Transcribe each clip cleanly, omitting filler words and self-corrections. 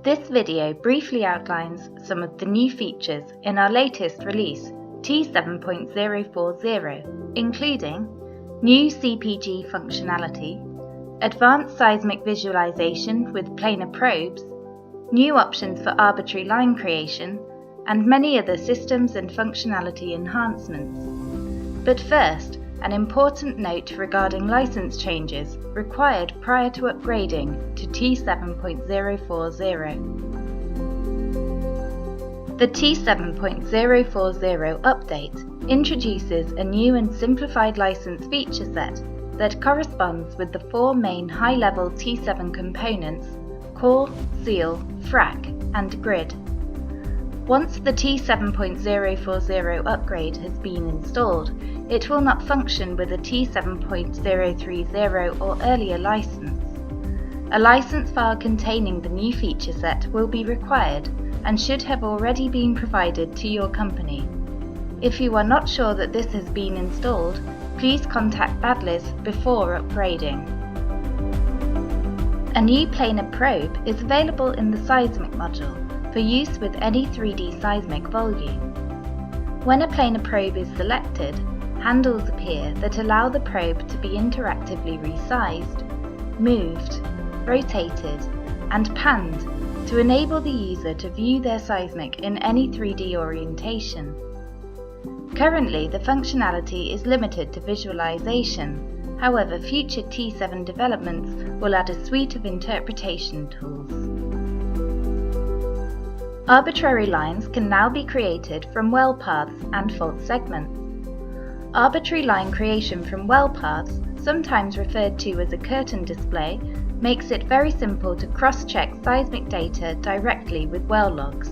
This video briefly outlines some of the new features in our latest release, T7.040, including new CPG functionality, advanced seismic visualization with planar probes, new options for arbitrary line creation, and many other systems and functionality enhancements. But first, an important note regarding license changes required prior to upgrading to T7.040. The T7.040 update introduces a new and simplified license feature set that corresponds with the four main high-level T7 components: core, seal, frac, and grid. Once the T7.040 upgrade has been installed, it will not function with a T7.030 or earlier license. A license file containing the new feature set will be required and should have already been provided to your company. If you are not sure that this has been installed, please contact Badleys before upgrading. A new planar probe is available in the Seismic module for use with any 3D seismic volume. When a planar probe is selected, handles appear that allow the probe to be interactively resized, moved, rotated, and panned to enable the user to view their seismic in any 3D orientation. Currently, the functionality is limited to visualization. However, future T7 developments will add a suite of interpretation tools. Arbitrary lines can now be created from well paths and fault segments. Arbitrary line creation from well paths, sometimes referred to as a curtain display, makes it very simple to cross-check seismic data directly with well logs.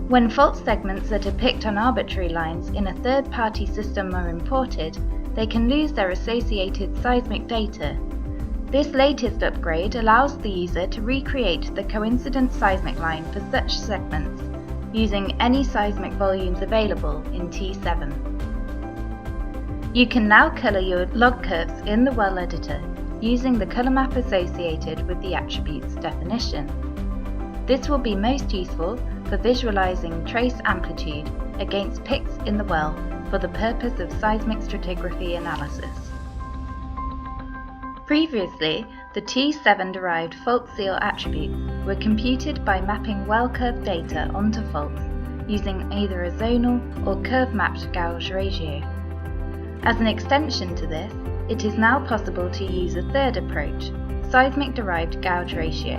When fault segments that are picked on arbitrary lines in a third-party system are imported, they can lose their associated seismic data. This latest upgrade allows the user to recreate the coincident seismic line for such segments, using any seismic volumes available in T7. You can now colour your log curves in the well editor using the colour map associated with the attribute's definition. This will be most useful for visualising trace amplitude against picks in the well for the purpose of seismic stratigraphy analysis. Previously, the T7 derived fault seal attributes were computed by mapping well curve data onto faults using either a zonal or curve-mapped gauge ratio. As an extension to this, it is now possible to use a third approach, seismic derived gauge ratio.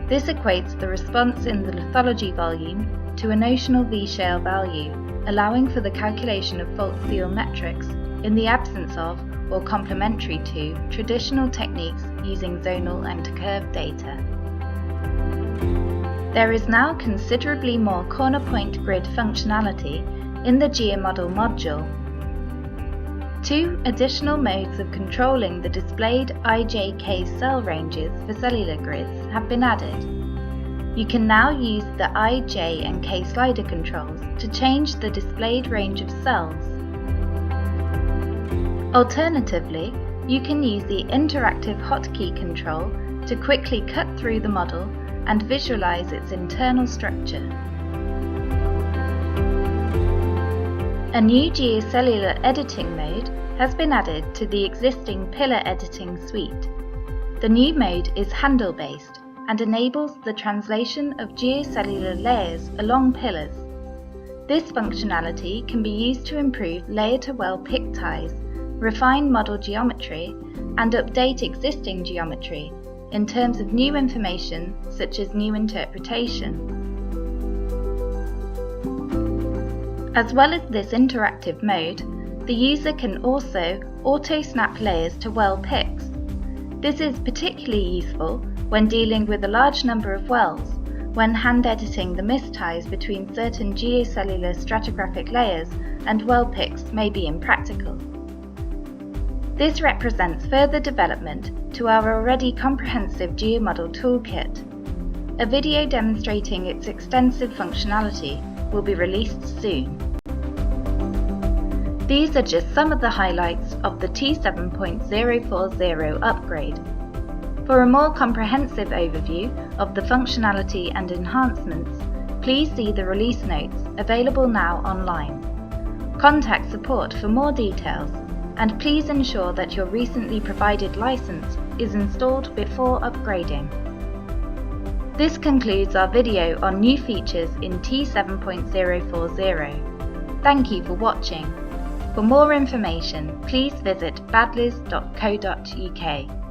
This equates the response in the lithology volume to a notional V-shale value, allowing for the calculation of fault seal metrics in the absence of or complementary to traditional techniques using zonal and curve data. There is now considerably more corner point grid functionality in the GeoModel module. Two additional modes of controlling the displayed IJK cell ranges for cellular grids have been added. You can now use the IJ and K slider controls to change the displayed range of cells. Alternatively, you can use the interactive hotkey control to quickly cut through the model and visualize its internal structure. A new geocellular editing mode has been added to the existing pillar editing suite. The new mode is handle-based and enables the translation of geocellular layers along pillars. This functionality can be used to improve layer-to-well pick ties, refine model geometry, and update existing geometry in terms of new information such as new interpretation. As well as this interactive mode, the user can also auto-snap layers to well picks. This is particularly useful when dealing with a large number of wells, when hand editing the misties between certain geocellular stratigraphic layers and well picks may be impractical. This represents further development to our already comprehensive GeoModel toolkit. A video demonstrating its extensive functionality will be released soon. These are just some of the highlights of the T7.040 upgrade. For a more comprehensive overview of the functionality and enhancements, please see the release notes available now online. Contact support for more details, and please ensure that your recently provided license is installed before upgrading. This concludes our video on new features in T7.040. Thank you for watching. For more information, please visit badleys.co.uk.